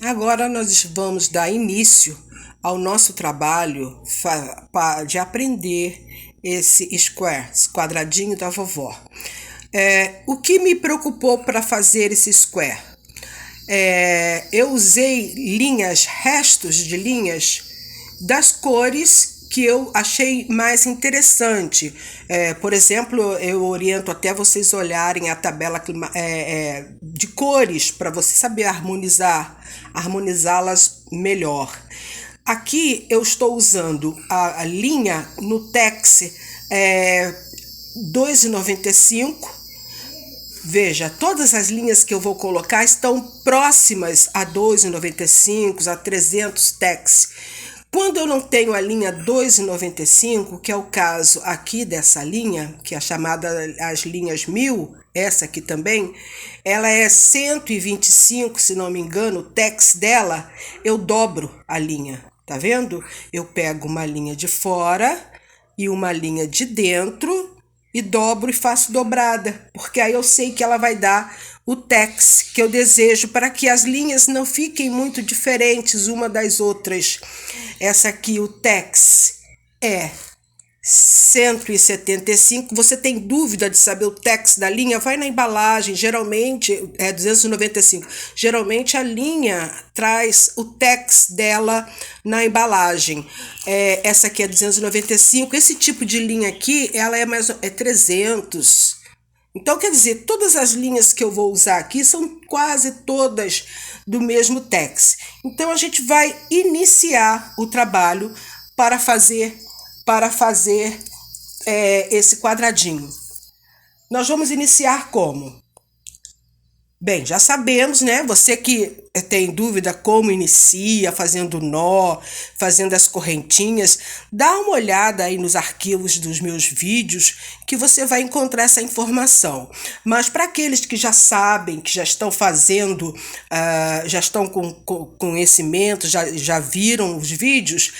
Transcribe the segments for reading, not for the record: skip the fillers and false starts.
Agora nós vamos dar início ao nosso trabalho de aprender esse square, esse quadradinho da vovó. O que me preocupou para fazer esse square? Eu usei restos de linhas das cores que eu achei mais interessante. Por exemplo, eu oriento até vocês olharem a tabela de cores para você saber harmonizá-las melhor. Aqui eu estou usando a linha Nutex 2,95. Veja, todas as linhas que eu vou colocar estão próximas a 2,95, a 300 tex. Quando eu não tenho a linha 2,95, que é o caso aqui dessa linha, que é chamada as linhas 1000, essa aqui também, ela é 125, se não me engano, o tex dela, eu dobro a linha, tá vendo? Eu pego uma linha de fora e uma linha de dentro, e dobro e faço dobrada, porque aí eu sei que ela vai dar o tex que eu desejo para que as linhas não fiquem muito diferentes uma das outras. Essa aqui, o tex, é 175. Você tem dúvida de saber o tex da linha? Vai na embalagem, geralmente é 295. Geralmente a linha traz o tex dela na embalagem. Essa aqui é 295. Esse tipo de linha aqui, ela é 300. Então, quer dizer, todas as linhas que eu vou usar aqui são quase todas do mesmo tex. Então, a gente vai iniciar o trabalho para fazer esse quadradinho. Nós vamos iniciar como? Bem, já sabemos, né? Você que tem dúvida como inicia, fazendo nó, fazendo as correntinhas, dá uma olhada aí nos arquivos dos meus vídeos que você vai encontrar essa informação. Mas para aqueles que já sabem, que já estão fazendo, já estão com conhecimento, já viram os vídeos,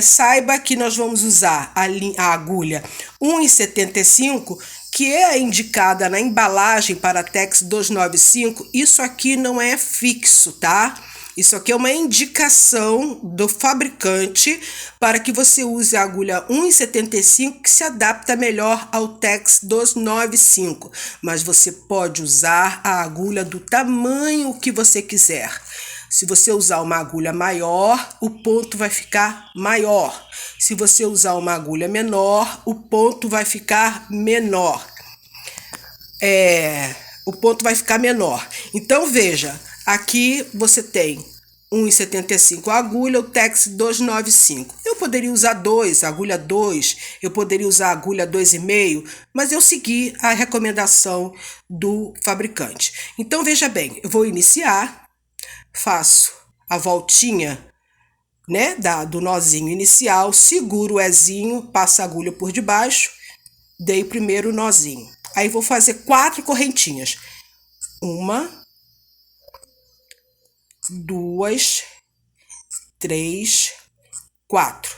saiba que nós vamos usar a agulha 1,75, que é indicada na embalagem para Tex 295. Isso aqui não é fixo, tá? Isso aqui é uma indicação do fabricante para que você use a agulha 1,75, que se adapta melhor ao Tex 295. Mas você pode usar a agulha do tamanho que você quiser. Se você usar uma agulha maior, o ponto vai ficar maior. Se você usar uma agulha menor, o ponto vai ficar menor. O ponto vai ficar menor. Então, veja, aqui você tem 1,75 a agulha, o Tex 295. Eu poderia usar agulha 2, eu poderia usar agulha 2,5, mas eu segui a recomendação do fabricante. Então, veja bem, eu vou iniciar, faço a voltinha, né, do nozinho inicial, seguro o ezinho, passo a agulha por debaixo, dei o primeiro nozinho. Aí vou fazer 4 correntinhas. 1, 2, 3, 4.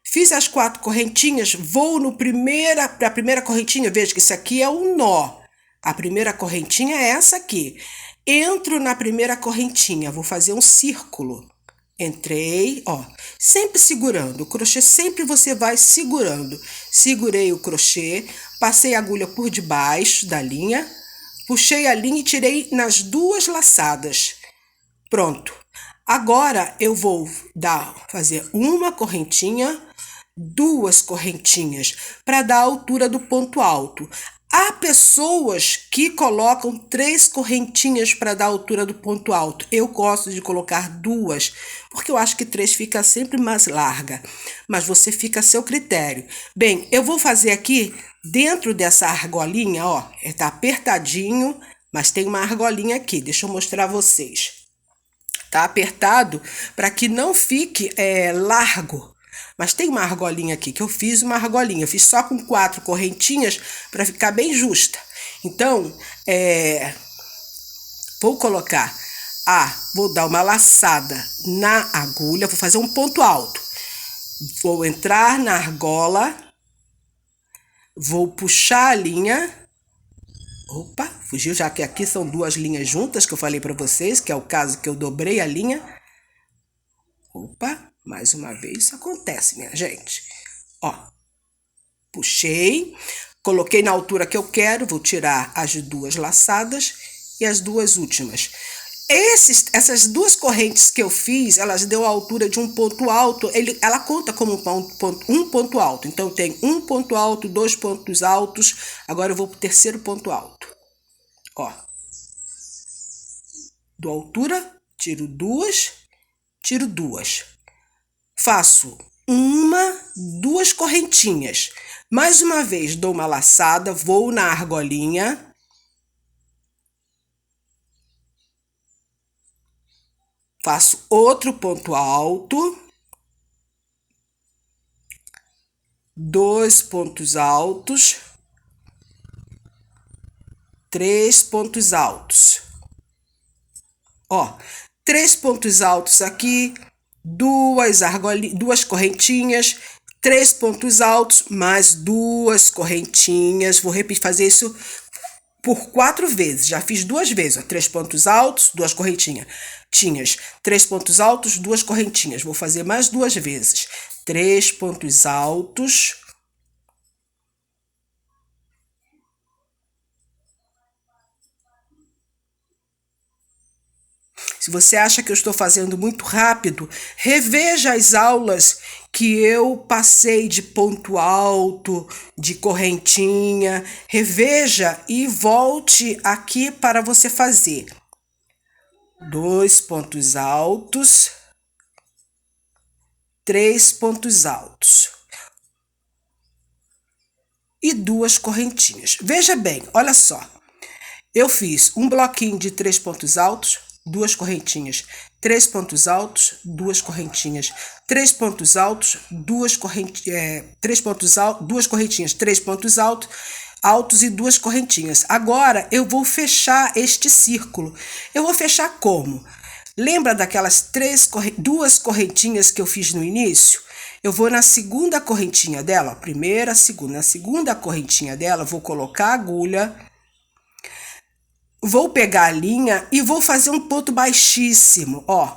Fiz as 4 correntinhas, vou para a primeira correntinha, veja que isso aqui é um nó. A primeira correntinha é essa aqui. Entro na primeira correntinha, vou fazer um círculo. Entrei, ó, sempre segurando, o crochê sempre você vai segurando. Segurei o crochê, passei a agulha por debaixo da linha, puxei a linha e tirei nas 2 laçadas. Pronto. Agora eu vou fazer uma correntinha, 2 correntinhas, para dar a altura do ponto alto. Há pessoas que colocam 3 correntinhas para dar a altura do ponto alto. Eu gosto de colocar 2, porque eu acho que 3 fica sempre mais larga. Mas você fica a seu critério. Bem, eu vou fazer aqui, dentro dessa argolinha, ó, tá apertadinho, mas tem uma argolinha aqui. Deixa eu mostrar a vocês. Tá apertado para que não fique largo. Mas tem uma argolinha aqui, que eu fiz uma argolinha. Eu fiz só com 4 correntinhas para ficar bem justa. Então, vou colocar, vou dar uma laçada na agulha, vou fazer um ponto alto. Vou entrar na argola, vou puxar a linha, Opa, fugiu, já que aqui são duas linhas juntas que eu falei para vocês, que é o caso que eu dobrei a linha. Opa, mais uma vez isso acontece, minha gente. Ó, puxei, coloquei na altura que eu quero, vou tirar as duas laçadas e as duas últimas. Essas duas correntes que eu fiz, elas deu a altura de um ponto alto, ela conta como um ponto alto. Então tem um ponto alto, dois pontos altos, agora eu vou para o terceiro ponto alto. Ó, dou altura, tiro duas. Faço duas correntinhas. Mais uma vez, dou uma laçada, vou na argolinha. Faço outro ponto alto. Dois pontos altos. Três pontos altos. Ó, três pontos altos aqui, duas correntinhas, três pontos altos, mais duas correntinhas. Vou fazer isso por 4 vezes. Já fiz 2 vezes, ó. 3 pontos altos, 2 correntinhas. 3 pontos altos, 2 correntinhas. Vou fazer mais 2 vezes. 3 pontos altos. Se você acha que eu estou fazendo muito rápido, reveja as aulas que eu passei de ponto alto, de correntinha. Reveja e volte aqui para você fazer. 2 pontos altos, 3 pontos altos e 2 correntinhas. Veja bem, olha só. Eu fiz um bloquinho de 3 pontos altos, 2 correntinhas, 3 pontos altos, 2 correntinhas, 3 pontos altos, 2 correntinhas, 3 pontos altos, 2 correntinhas, 3 pontos altos e 2 correntinhas. Agora eu vou fechar este círculo. Eu vou fechar como? Lembra daquelas 2 correntinhas que eu fiz no início? Eu vou na segunda correntinha dela, primeira, segunda. Na segunda correntinha dela, vou colocar a agulha. Vou pegar a linha e vou fazer um ponto baixíssimo, ó.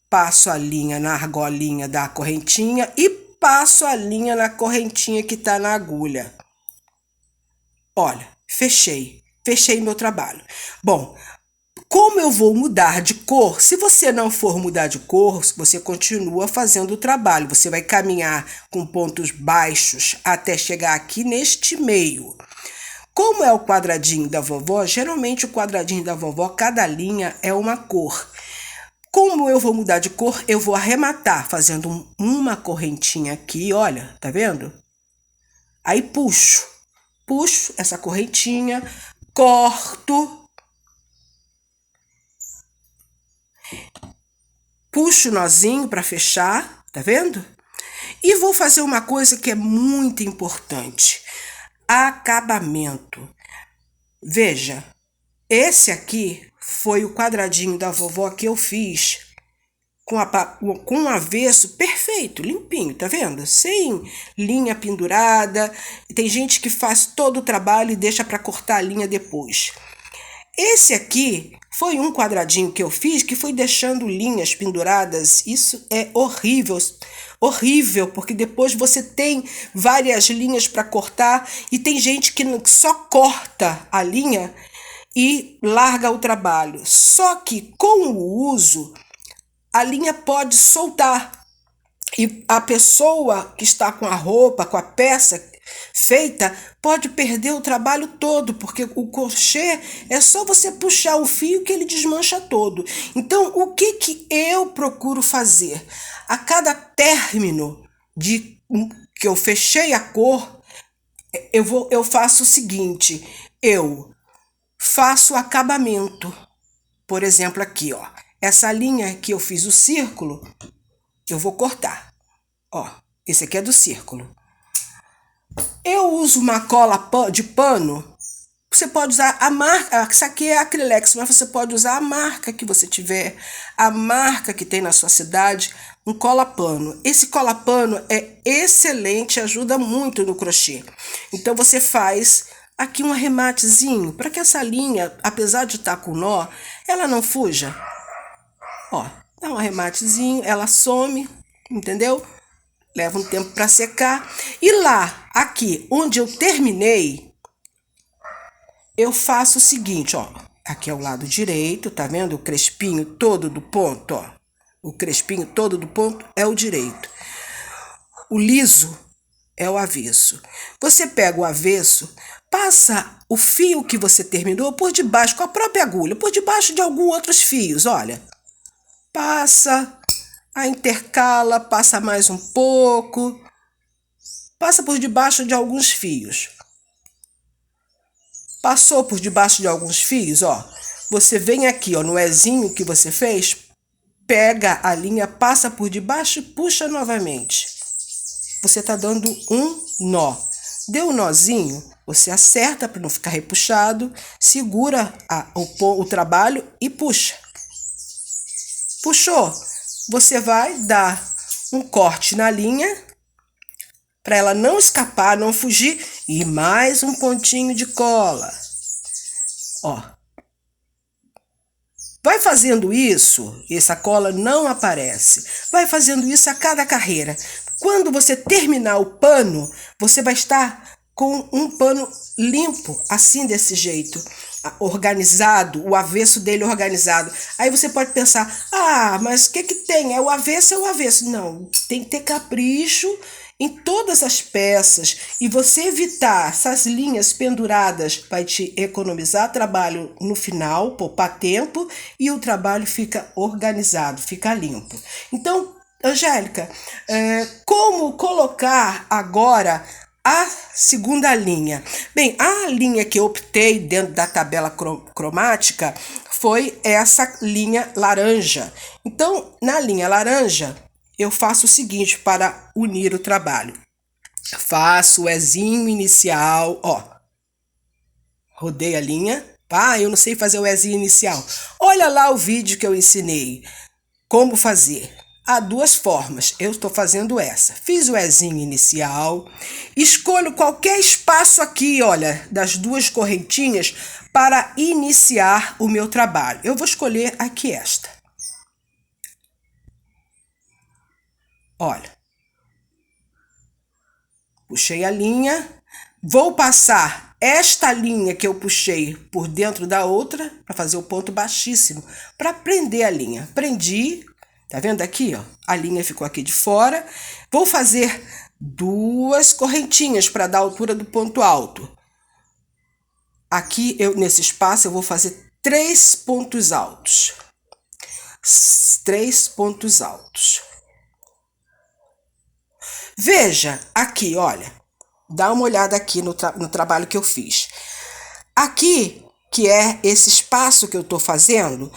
Passo a linha na argolinha da correntinha e passo a linha na correntinha que tá na agulha. Olha, fechei meu trabalho. Bom, como eu vou mudar de cor, se você não for mudar de cor, você continua fazendo o trabalho. Você vai caminhar com pontos baixos até chegar aqui neste meio. Como é o quadradinho da vovó, geralmente o quadradinho da vovó, cada linha é uma cor. Como eu vou mudar de cor, eu vou arrematar fazendo uma correntinha aqui, olha, tá vendo? Aí puxo essa correntinha, corto, puxo o nozinho para fechar, tá vendo? E vou fazer uma coisa que é muito importante. Acabamento. Veja, esse aqui foi o quadradinho da vovó que eu fiz com um avesso perfeito, limpinho, tá vendo? Sem linha pendurada. Tem gente que faz todo o trabalho e deixa para cortar a linha depois. Esse aqui foi um quadradinho que eu fiz que foi deixando linhas penduradas. Isso é horrível. Horrível, porque depois você tem várias linhas para cortar e tem gente que só corta a linha e larga o trabalho. Só que com o uso, a linha pode soltar e a pessoa que está com a roupa, com a peça feita, pode perder o trabalho todo, porque o crochê é só você puxar o fio que ele desmancha todo. Então, o que eu procuro fazer? A cada término que eu fechei a cor, eu faço o seguinte, eu faço o acabamento. Por exemplo, aqui, ó, essa linha que eu fiz o círculo, eu vou cortar. Ó, esse aqui é do círculo. Eu uso uma cola de pano. Você pode usar a marca, isso aqui é Acrylex, mas você pode usar a marca que você tiver, a marca que tem na sua cidade, um cola-pano. Esse cola-pano é excelente, ajuda muito no crochê. Então você faz aqui um arrematezinho, para que essa linha, apesar de estar com nó, ela não fuja. Ó, dá um arrematezinho, ela some, entendeu? Leva um tempo para secar. E lá, aqui, onde eu terminei, eu faço o seguinte, ó. Aqui é o lado direito, tá vendo? O crespinho todo do ponto, ó. O crespinho todo do ponto é o direito. O liso é o avesso. Você pega o avesso, passa o fio que você terminou por debaixo, com a própria agulha, por debaixo de alguns outros fios, olha. Passa, a intercala, passa mais um pouco, passa por debaixo de alguns fios. Passou por debaixo de alguns fios, ó. Você vem aqui, ó, no ezinho que você fez, pega a linha, passa por debaixo e puxa novamente. Você tá dando um nó. Deu um nozinho, você acerta para não ficar repuxado, segura o trabalho e puxa. Puxou, você vai dar um corte na linha para ela não escapar, não fugir, e mais um pontinho de cola. Ó. Vai fazendo isso, essa cola não aparece. Vai fazendo isso a cada carreira. Quando você terminar o pano, você vai estar com um pano limpo, assim desse jeito, organizado, o avesso dele organizado. Aí você pode pensar, mas o que tem? É o avesso, é o avesso. Não, tem que ter capricho em todas as peças, e você evitar essas linhas penduradas vai te economizar trabalho no final, poupar tempo, e o trabalho fica organizado, fica limpo. Então, Angélica, como colocar agora a segunda linha? Bem, a linha que eu optei dentro da tabela cromática foi essa linha laranja. Então, na linha laranja, eu faço o seguinte para unir o trabalho. Faço o ezinho inicial, ó. Rodei a linha. Eu não sei fazer o ezinho inicial. Olha lá o vídeo que eu ensinei. Como fazer. Há duas formas. Eu estou fazendo essa. Fiz o ezinho inicial. Escolho qualquer espaço aqui, olha, das duas correntinhas para iniciar o meu trabalho. Eu vou escolher aqui esta. Olha, puxei a linha, vou passar esta linha que eu puxei por dentro da outra para fazer o ponto baixíssimo, para prender a linha. Prendi, tá vendo aqui, ó? A linha ficou aqui de fora. Vou fazer duas correntinhas para dar a altura do ponto alto. Aqui, nesse espaço, eu vou fazer 3 pontos altos. 3 pontos altos. Veja aqui, olha, dá uma olhada aqui no trabalho que eu fiz. Aqui, que é esse espaço que eu estou fazendo,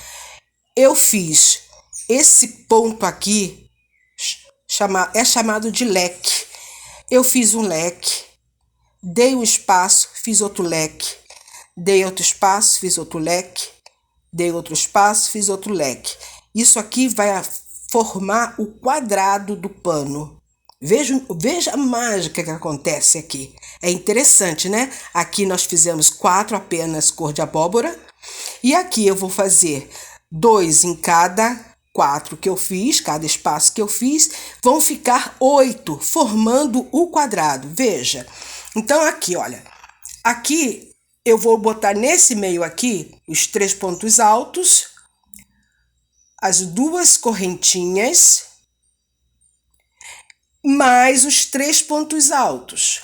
eu fiz esse ponto aqui, é chamado de leque. Eu fiz um leque, dei um espaço, fiz outro leque, dei outro espaço, fiz outro leque, dei outro espaço, fiz outro leque. Isso aqui vai formar o quadrado do pano. Veja a mágica que acontece aqui. É interessante, né? Aqui nós fizemos 4 apenas cor de abóbora. E aqui eu vou fazer 2 em cada 4 que eu fiz, cada espaço que eu fiz. Vão ficar 8, formando o quadrado. Veja. Então aqui, olha. Aqui eu vou botar nesse meio aqui os 3 pontos altos. As 2 correntinhas. Mais os 3 pontos altos.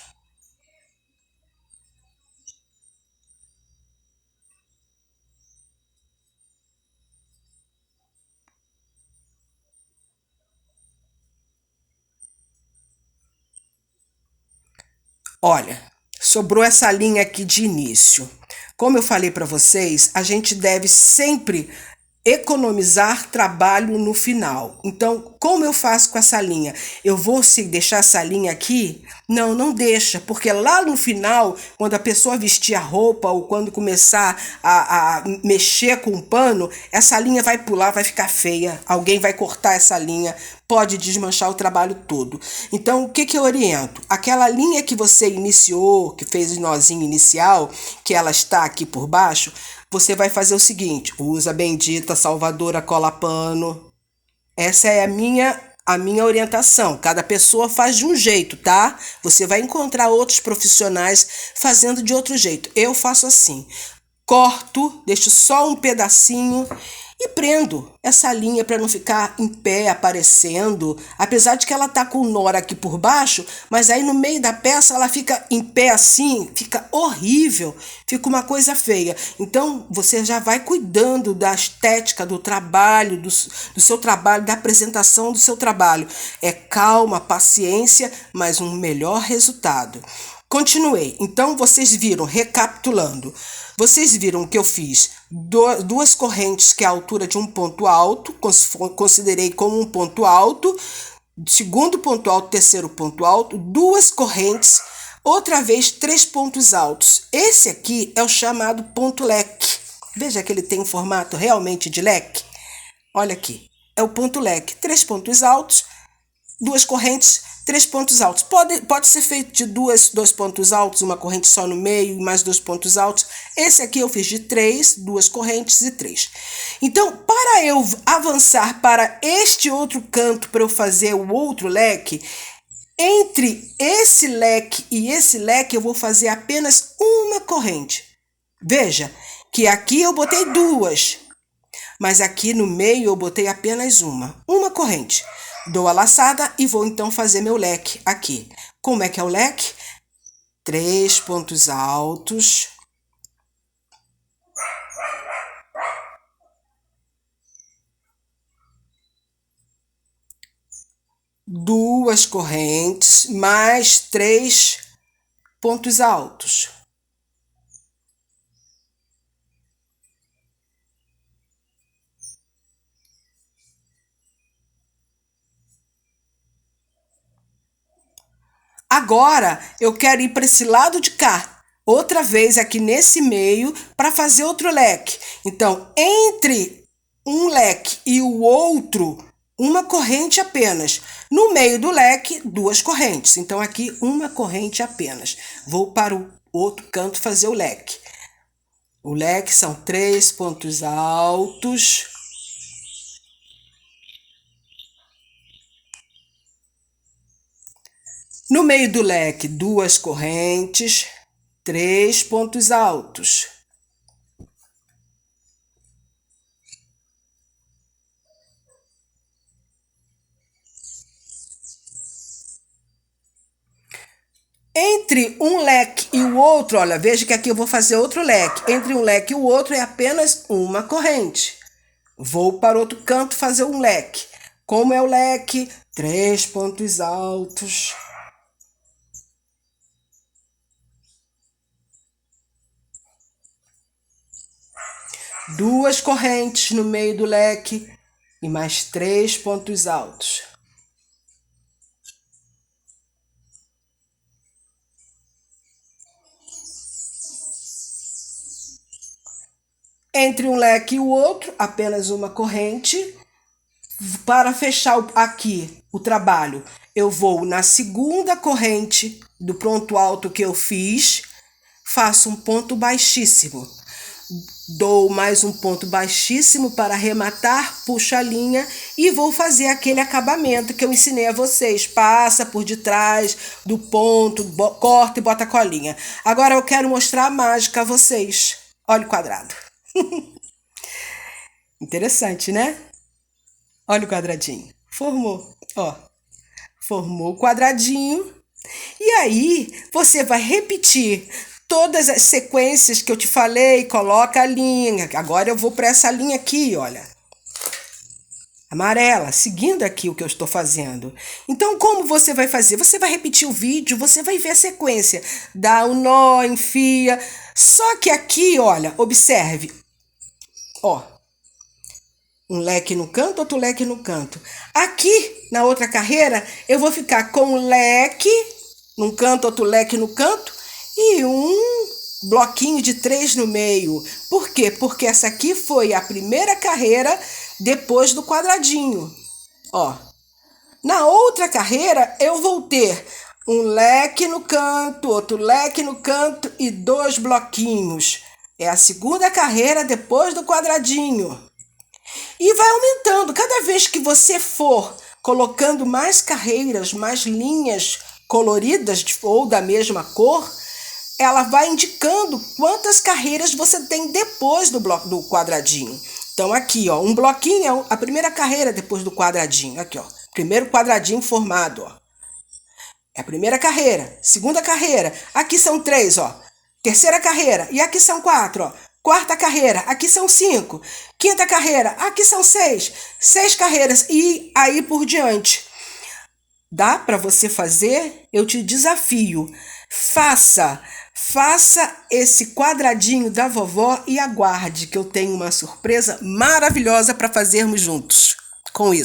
Olha, sobrou essa linha aqui de início. Como eu falei para vocês, a gente deve sempre economizar trabalho no final. Então, como eu faço com essa linha? Eu vou se deixar essa linha aqui? Não, não deixa, porque lá no final, quando a pessoa vestir a roupa ou quando começar a mexer com o pano, essa linha vai pular, vai ficar feia, alguém vai cortar essa linha, pode desmanchar o trabalho todo. Então, o que que eu oriento? Aquela linha que você iniciou, que fez o nozinho inicial, que ela está aqui por baixo, você vai fazer o seguinte: usa a bendita salvadora cola pano. Essa é a minha orientação. Cada pessoa faz de um jeito, tá? Você vai encontrar outros profissionais fazendo de outro jeito. Eu faço assim: corto, deixo só um pedacinho e prendo essa linha para não ficar em pé aparecendo, apesar de que ela tá com o nó aqui por baixo, mas aí no meio da peça ela fica em pé assim, fica horrível, fica uma coisa feia. Então você já vai cuidando da estética do trabalho, do seu trabalho, da apresentação do seu trabalho. É calma, paciência, mas um melhor resultado. Continuei. Então vocês viram, recapitulando, vocês viram que eu fiz duas correntes, que é a altura de um ponto alto, considerei como um ponto alto, segundo ponto alto, terceiro ponto alto, duas correntes, outra vez 3 pontos altos. Esse aqui é o chamado ponto leque. Veja que ele tem um formato realmente de leque. Olha aqui, é o ponto leque, 3 pontos altos, duas correntes, 3 pontos altos. Pode ser feito de dois pontos altos, uma corrente só no meio e mais 2 pontos altos. Esse aqui eu fiz de 3, 2 correntes e 3. Então, para eu avançar para este outro canto, para eu fazer o outro leque, entre esse leque e esse leque eu vou fazer apenas uma corrente. Veja que aqui eu botei 2, mas aqui no meio eu botei apenas uma corrente. Dou a laçada e vou então fazer meu leque aqui. Como é que é o leque? 3 pontos altos. Duas correntes, mais 3 pontos altos. Agora eu quero ir para esse lado de cá, outra vez aqui nesse meio, para fazer outro leque. Então, entre um leque e o outro, uma corrente apenas. No meio do leque, 2 correntes. Então, aqui, uma corrente apenas. Vou para o outro canto fazer o leque. O leque são 3 pontos altos. No meio do leque, 2 correntes, 3 pontos altos. Entre um leque e o outro, olha, veja que aqui eu vou fazer outro leque. Entre um leque e o outro é apenas uma corrente. Vou para outro canto fazer um leque. Como é o leque? 3 pontos altos. Duas correntes no meio do leque e mais 3 pontos altos. Entre um leque e o outro, apenas uma corrente. Para fechar aqui o trabalho, eu vou na segunda corrente do ponto alto que eu fiz, faço um ponto baixíssimo. Dou mais um ponto baixíssimo para arrematar, puxo a linha e vou fazer aquele acabamento que eu ensinei a vocês. Passa por detrás do ponto, corta e bota a colinha. Agora eu quero mostrar a mágica a vocês. Olha o quadrado. Interessante, né? Olha o quadradinho. Formou, ó. Formou o quadradinho. E aí, você vai repetir todas as sequências que eu te falei, coloca a linha. Agora eu vou para essa linha aqui, olha. Amarela, seguindo aqui o que eu estou fazendo. Então, como você vai fazer? Você vai repetir o vídeo, você vai ver a sequência. Dá um nó, enfia. Só que aqui, olha, observe. Ó. Um leque no canto, outro leque no canto. Aqui, na outra carreira, eu vou ficar com um leque num canto, outro leque no canto e um bloquinho de 3 no meio. Por quê? Porque essa aqui foi a primeira carreira depois do quadradinho. Ó. Na outra carreira, eu vou ter um leque no canto, outro leque no canto e 2 bloquinhos. É a segunda carreira depois do quadradinho. E vai aumentando. Cada vez que você for colocando mais carreiras, mais linhas coloridas ou da mesma cor, ela vai indicando quantas carreiras você tem depois do quadradinho. Então aqui, ó, um bloquinho é a primeira carreira depois do quadradinho. Aqui, ó, primeiro quadradinho formado, ó. É a primeira carreira. Segunda carreira. Aqui são 3, ó. Terceira carreira. E aqui são 4, ó. Quarta carreira. Aqui são 5. Quinta carreira. Aqui são 6. 6 carreiras. E aí por diante. Dá para você fazer? Eu te desafio. Faça esse quadradinho da vovó e aguarde que eu tenho uma surpresa maravilhosa para fazermos juntos com isso.